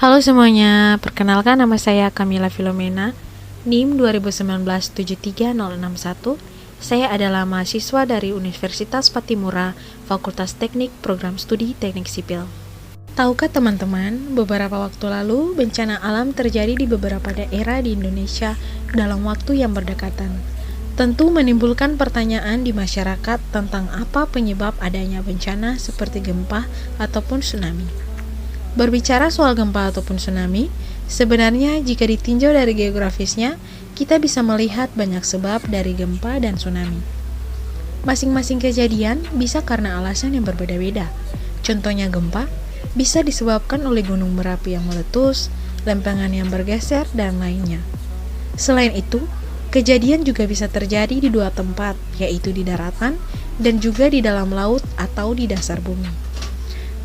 Halo semuanya, perkenalkan nama saya Camila Filomena, NIM 2019-73061. Saya adalah mahasiswa dari Universitas Patimura, Fakultas Teknik, Program Studi Teknik Sipil. Tahukah teman-teman, beberapa waktu lalu bencana alam terjadi di beberapa daerah di Indonesia dalam waktu yang berdekatan. Tentu menimbulkan pertanyaan di masyarakat tentang apa penyebab adanya bencana seperti gempa ataupun tsunami. Berbicara soal gempa ataupun tsunami, sebenarnya jika ditinjau dari geografisnya, kita bisa melihat banyak sebab dari gempa dan tsunami. Masing-masing kejadian bisa karena alasan yang berbeda-beda. Contohnya gempa bisa disebabkan oleh gunung berapi yang meletus, lempengan yang bergeser, dan lainnya. Selain itu, kejadian juga bisa terjadi di dua tempat, yaitu di daratan dan juga di dalam laut atau di dasar bumi.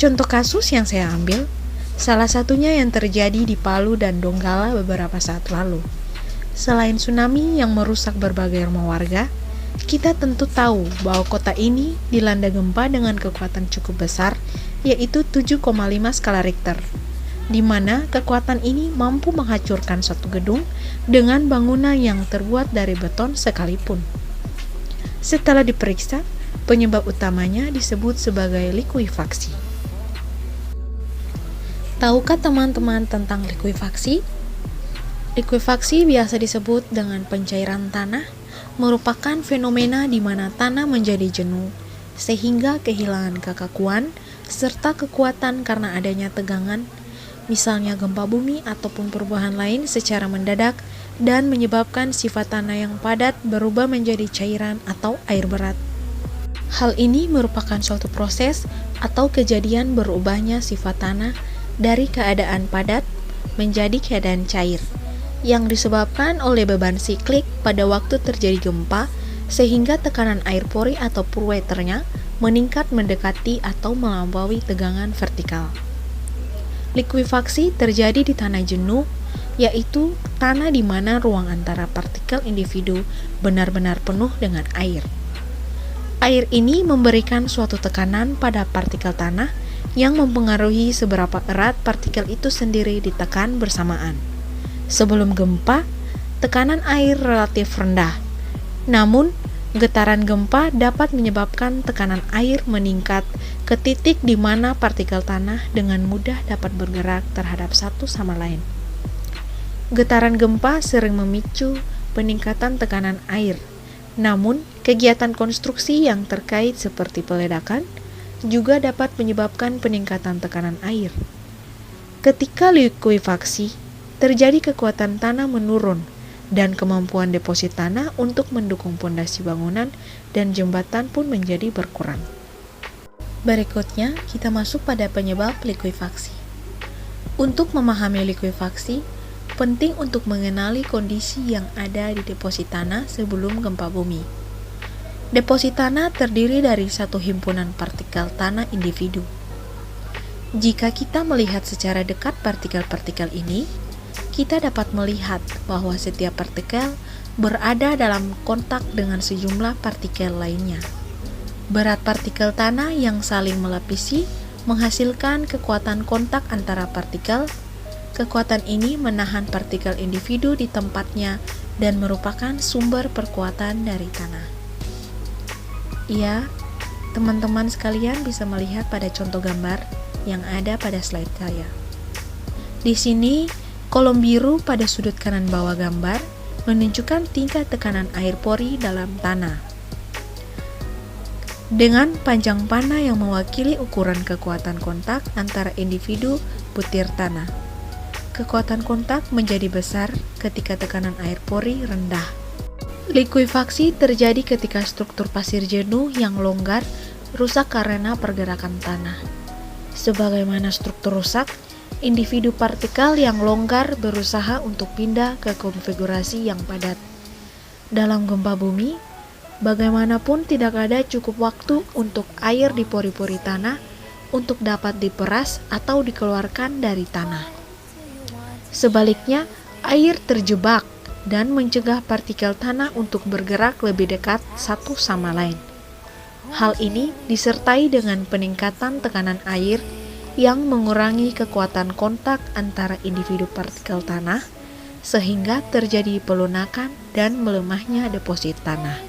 Contoh kasus yang saya ambil, salah satunya yang terjadi di Palu dan Donggala beberapa saat lalu. Selain tsunami yang merusak berbagai rumah warga, kita tentu tahu bahwa kota ini dilanda gempa dengan kekuatan cukup besar, yaitu 7,5 skala Richter, di mana kekuatan ini mampu menghancurkan suatu gedung dengan bangunan yang terbuat dari beton sekalipun. Setelah diperiksa, penyebab utamanya disebut sebagai likuifaksi. Tahukah teman-teman tentang likuifaksi? Likuifaksi biasa disebut dengan pencairan tanah, merupakan fenomena di mana tanah menjadi jenuh, sehingga kehilangan kekakuan, serta kekuatan karena adanya tegangan, misalnya gempa bumi ataupun perubahan lain secara mendadak, dan menyebabkan sifat tanah yang padat berubah menjadi cairan atau air berat. Hal ini merupakan suatu proses atau kejadian berubahnya sifat tanah dari keadaan padat menjadi keadaan cair, yang disebabkan oleh beban siklik pada waktu terjadi gempa, sehingga tekanan air pori atau purweternya meningkat mendekati atau melampaui tegangan vertikal. Likuifaksi terjadi di tanah jenuh, yaitu tanah di mana ruang antara partikel individu benar-benar penuh dengan air. Air ini memberikan suatu tekanan pada partikel tanah yang mempengaruhi seberapa erat partikel itu sendiri ditekan bersamaan. Sebelum gempa, tekanan air relatif rendah. Namun, getaran gempa dapat menyebabkan tekanan air meningkat ke titik di mana partikel tanah dengan mudah dapat bergerak terhadap satu sama lain. Getaran gempa sering memicu peningkatan tekanan air. Namun, kegiatan konstruksi yang terkait seperti peledakan juga dapat menyebabkan peningkatan tekanan air. Ketika likuifaksi, terjadi kekuatan tanah menurun dan kemampuan deposit tanah untuk mendukung pondasi bangunan dan jembatan pun menjadi berkurang. Berikutnya, kita masuk pada penyebab likuifaksi. Untuk memahami likuifaksi, penting untuk mengenali kondisi yang ada di deposit tanah sebelum gempa bumi. Deposit tanah terdiri dari satu himpunan partikel tanah individu. Jika kita melihat secara dekat partikel-partikel ini, kita dapat melihat bahwa setiap partikel berada dalam kontak dengan sejumlah partikel lainnya. Berat partikel tanah yang saling melapisi menghasilkan kekuatan kontak antara partikel. Kekuatan ini menahan partikel individu di tempatnya dan merupakan sumber perkuatan dari tanah. Ya, teman-teman sekalian bisa melihat pada contoh gambar yang ada pada slide saya. Di sini, kolom biru pada sudut kanan bawah gambar menunjukkan tingkat tekanan air pori dalam tanah. Dengan panjang panah yang mewakili ukuran kekuatan kontak antara individu butir tanah. Kekuatan kontak menjadi besar ketika tekanan air pori rendah. Likuifaksi terjadi ketika struktur pasir jenuh yang longgar rusak karena pergerakan tanah. Sebagaimana struktur rusak, individu partikel yang longgar berusaha untuk pindah ke konfigurasi yang padat. Dalam gempa bumi, bagaimanapun tidak ada cukup waktu untuk air di pori-pori tanah untuk dapat diperas atau dikeluarkan dari tanah. Sebaliknya, air terjebak dan mencegah partikel tanah untuk bergerak lebih dekat satu sama lain. Hal ini disertai dengan peningkatan tekanan air yang mengurangi kekuatan kontak antara individu partikel tanah sehingga terjadi pelunakan dan melemahnya deposit tanah.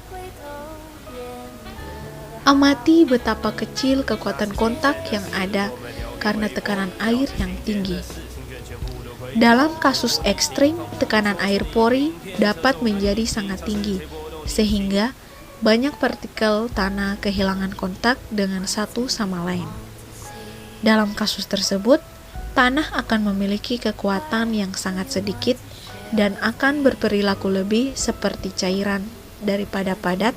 Amati betapa kecil kekuatan kontak yang ada karena tekanan air yang tinggi. Dalam kasus ekstrim, tekanan air pori dapat menjadi sangat tinggi, sehingga banyak partikel tanah kehilangan kontak dengan satu sama lain. Dalam kasus tersebut, tanah akan memiliki kekuatan yang sangat sedikit dan akan berperilaku lebih seperti cairan daripada padat,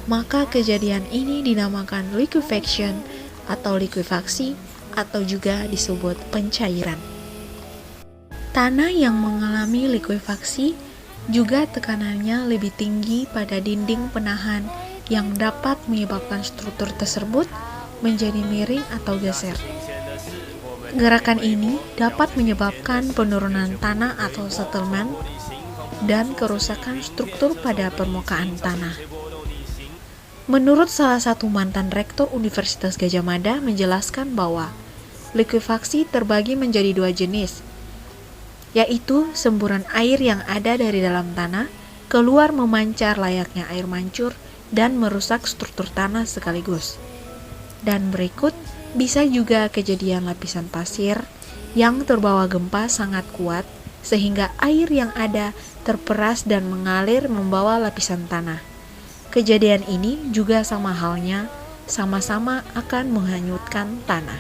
maka kejadian ini dinamakan liquefaction atau likuifaksi atau juga disebut pencairan. Tanah yang mengalami likuifaksi juga tekanannya lebih tinggi pada dinding penahan yang dapat menyebabkan struktur tersebut menjadi miring atau geser. Gerakan ini dapat menyebabkan penurunan tanah atau settlement dan kerusakan struktur pada permukaan tanah. Menurut salah satu mantan rektor Universitas Gadjah Mada menjelaskan bahwa likuifaksi terbagi menjadi dua jenis, yaitu semburan air yang ada dari dalam tanah keluar memancar layaknya air mancur dan merusak struktur tanah sekaligus. Dan berikut bisa juga kejadian lapisan pasir yang terbawa gempa sangat kuat sehingga air yang ada terperas dan mengalir membawa lapisan tanah. Kejadian ini juga sama halnya, sama-sama akan menghanyutkan tanah.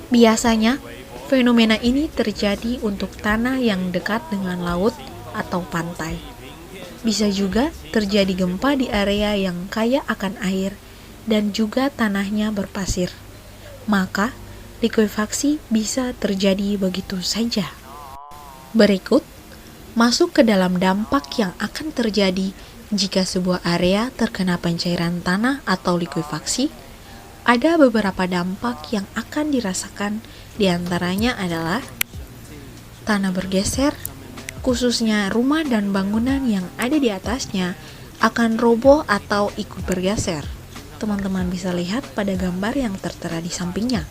Biasanya, fenomena ini terjadi untuk tanah yang dekat dengan laut atau pantai. Bisa juga terjadi gempa di area yang kaya akan air dan juga tanahnya berpasir. Maka, likuifaksi bisa terjadi begitu saja. Berikut, masuk ke dalam dampak yang akan terjadi jika sebuah area terkena pencairan tanah atau likuifaksi. Ada beberapa dampak yang akan dirasakan, diantaranya adalah tanah bergeser, khususnya rumah dan bangunan yang ada di atasnya akan roboh atau ikut bergeser. Teman-teman bisa lihat pada gambar yang tertera di sampingnya.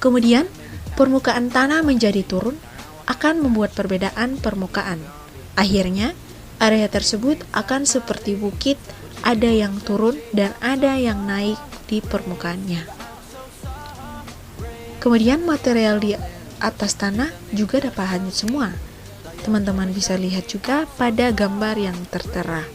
Kemudian, permukaan tanah menjadi turun akan membuat perbedaan permukaan. Akhirnya, area tersebut akan seperti bukit, ada yang turun dan ada yang naik di permukaannya. Kemudian, material di atas tanah juga dapat hanyut semua. Teman-teman bisa lihat juga pada gambar yang tertera.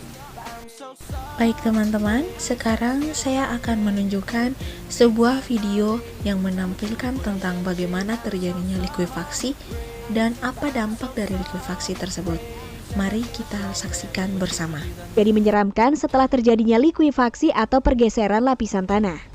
Baik teman-teman, sekarang saya akan menunjukkan sebuah video yang menampilkan tentang bagaimana terjadinya likuifaksi dan apa dampak dari likuifaksi tersebut. Mari kita saksikan bersama. Jadi menyeramkan setelah terjadinya likuifaksi atau pergeseran lapisan tanah.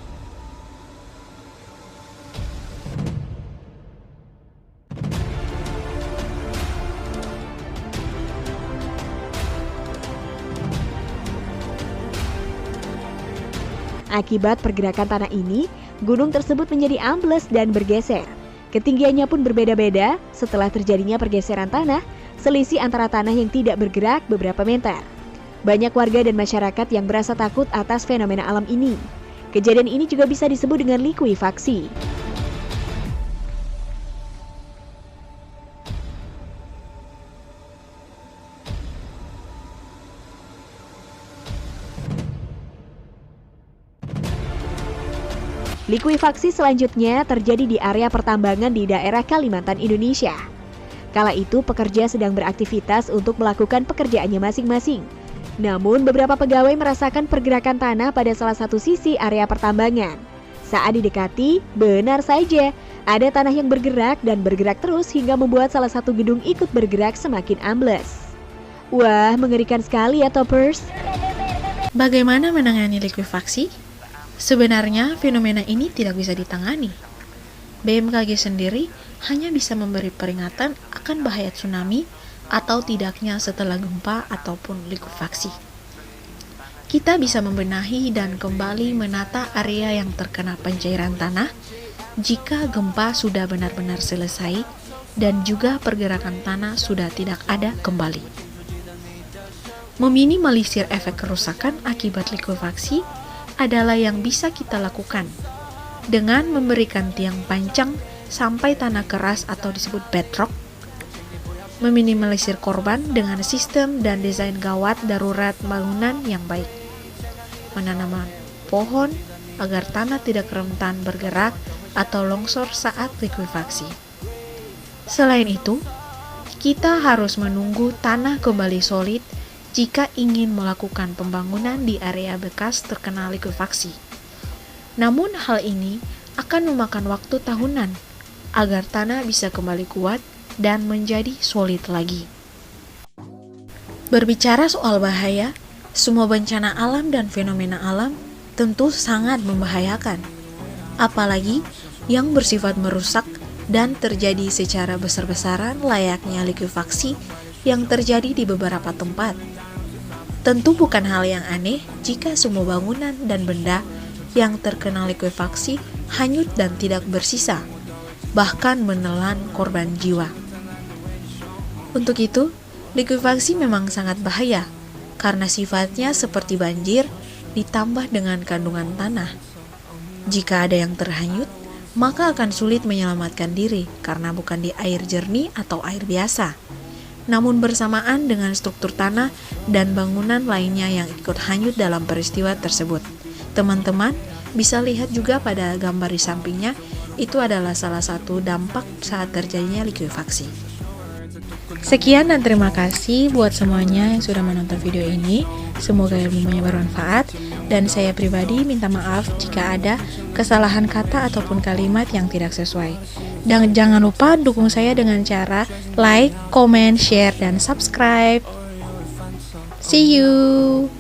Akibat pergerakan tanah ini, gunung tersebut menjadi ambles dan bergeser. Ketinggiannya pun berbeda-beda. Setelah terjadinya pergeseran tanah, selisih antara tanah yang tidak bergerak beberapa meter. Banyak warga dan masyarakat yang merasa takut atas fenomena alam ini. Kejadian ini juga bisa disebut dengan likuifaksi. Likuifaksi selanjutnya terjadi di area pertambangan di daerah Kalimantan, Indonesia. Kala itu pekerja sedang beraktivitas untuk melakukan pekerjaannya masing-masing. Namun beberapa pegawai merasakan pergerakan tanah pada salah satu sisi area pertambangan. Saat didekati, benar saja ada tanah yang bergerak dan bergerak terus hingga membuat salah satu gedung ikut bergerak semakin ambles. Wah, mengerikan sekali ya Toppers. Bagaimana menangani likuifaksi? Sebenarnya fenomena ini tidak bisa ditangani. BMKG sendiri hanya bisa memberi peringatan akan bahaya tsunami atau tidaknya setelah gempa ataupun likuifaksi. Kita bisa membenahi dan kembali menata area yang terkena pencairan tanah jika gempa sudah benar-benar selesai dan juga pergerakan tanah sudah tidak ada kembali. Meminimalisir efek kerusakan akibat likuifaksi adalah yang bisa kita lakukan. dengan memberikan tiang panjang sampai tanah keras atau disebut bedrock, meminimalisir korban dengan sistem dan desain gawat darurat bangunan yang baik, menanam pohon agar tanah tidak rentan bergerak atau longsor saat likuifaksi. Selain itu, kita harus menunggu tanah kembali solid jika ingin melakukan pembangunan di area bekas terkena likuifaksi. Namun hal ini akan memakan waktu tahunan agar tanah bisa kembali kuat dan menjadi solid lagi. Berbicara soal bahaya, semua bencana alam dan fenomena alam tentu sangat membahayakan, apalagi yang bersifat merusak dan terjadi secara besar-besaran layaknya likuifaksi yang terjadi di beberapa tempat. Tentu bukan hal yang aneh jika semua bangunan dan benda yang terkena likuifaksi hanyut dan tidak bersisa, bahkan menelan korban jiwa. Untuk itu, likuifaksi memang sangat bahaya karena sifatnya seperti banjir ditambah dengan kandungan tanah. Jika ada yang terhanyut, maka akan sulit menyelamatkan diri karena bukan di air jernih atau air biasa, namun bersamaan dengan struktur tanah dan bangunan lainnya yang ikut hanyut dalam peristiwa tersebut. Teman-teman bisa lihat juga pada gambar di sampingnya, itu adalah salah satu dampak saat terjadinya likuifaksi. Sekian dan terima kasih buat semuanya yang sudah menonton video ini. Semoga ilmunya bermanfaat, dan saya pribadi minta maaf jika ada kesalahan kata ataupun kalimat yang tidak sesuai. Dan jangan lupa dukung saya dengan cara like, comment, share, dan subscribe. See you!